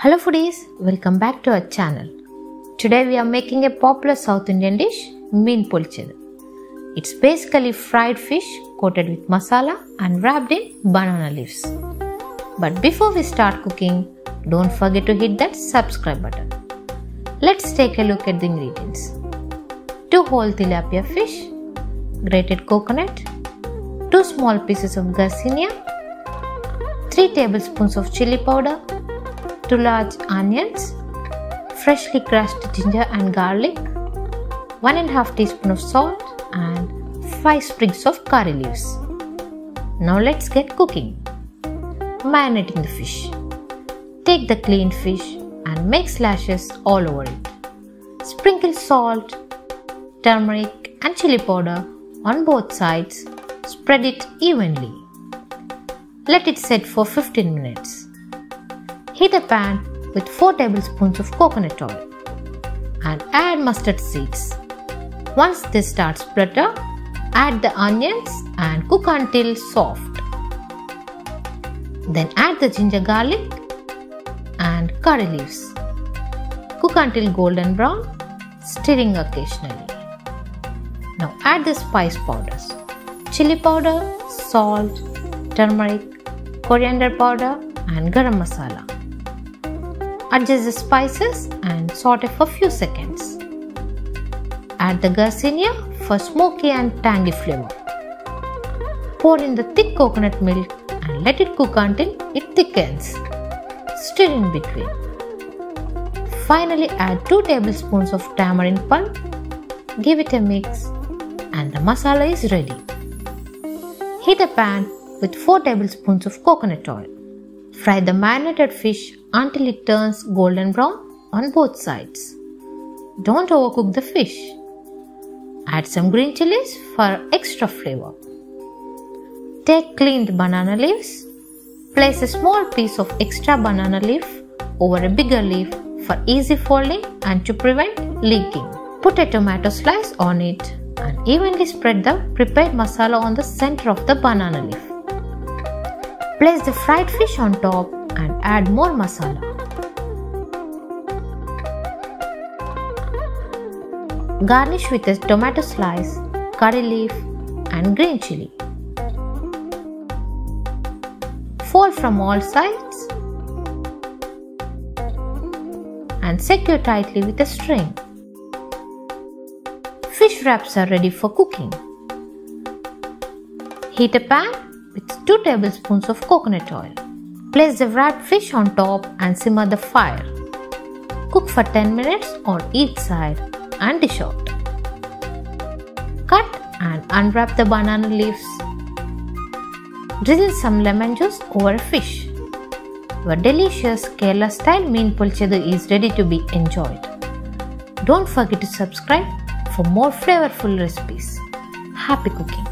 Hello foodies, welcome back to our channel. Today we are making a popular South Indian dish, Meen Pollichathu. It's basically fried fish coated with masala and wrapped in banana leaves. But before we start cooking, don't forget to hit that subscribe button. Let's take a look at the ingredients. 2 whole tilapia fish, grated coconut, 2 small pieces of Garcinia, 3 tablespoons of chili powder, 2 large onions, freshly crushed ginger and garlic, 1½ teaspoon of salt and 5 sprigs of curry leaves. Now let's get cooking. Marinating the fish. Take the cleaned fish and make slashes all over it. Sprinkle salt, turmeric and chili powder on both sides. Spread it evenly. Let it set for 15 minutes. Heat a pan with 4 tablespoons of coconut oil and add mustard seeds. Once they start splutter, add the onions and cook until soft. Then add the ginger garlic and curry leaves. Cook until golden brown, stirring occasionally. Now add the spice powders: chili powder, salt, turmeric, coriander powder and garam masala. Adjust the spices and saute for few seconds. Add the Garcinia for smoky and tangy flavor. Pour in the thick coconut milk and let it cook until it thickens. Stir in between. Finally add 2 tablespoons of tamarind pulp. Give it a mix and the masala is ready. Heat a pan with 4 tablespoons of coconut oil. Fry the marinated fish until it turns golden brown on both sides. Don't overcook the fish. Add some green chilies for extra flavor. Take cleaned banana leaves. Place a small piece of extra banana leaf over a bigger leaf for easy folding and to prevent leaking. Put a tomato slice on it and evenly spread the prepared masala on the center of the banana leaf. Place the fried fish on top and add more masala. Garnish with a tomato slice, curry leaf and green chili. Fold from all sides and secure tightly with a string. Fish wraps are ready for cooking. Heat a pan with 2 tablespoons of coconut oil. Place the wrapped fish on top and simmer the fire. Cook for 10 minutes on each side and dish out. Cut and unwrap the banana leaves. Drizzle some lemon juice over a fish. Your delicious Kerala style Meen Pollichathu is ready to be enjoyed. Don't forget to subscribe for more flavorful recipes. Happy cooking!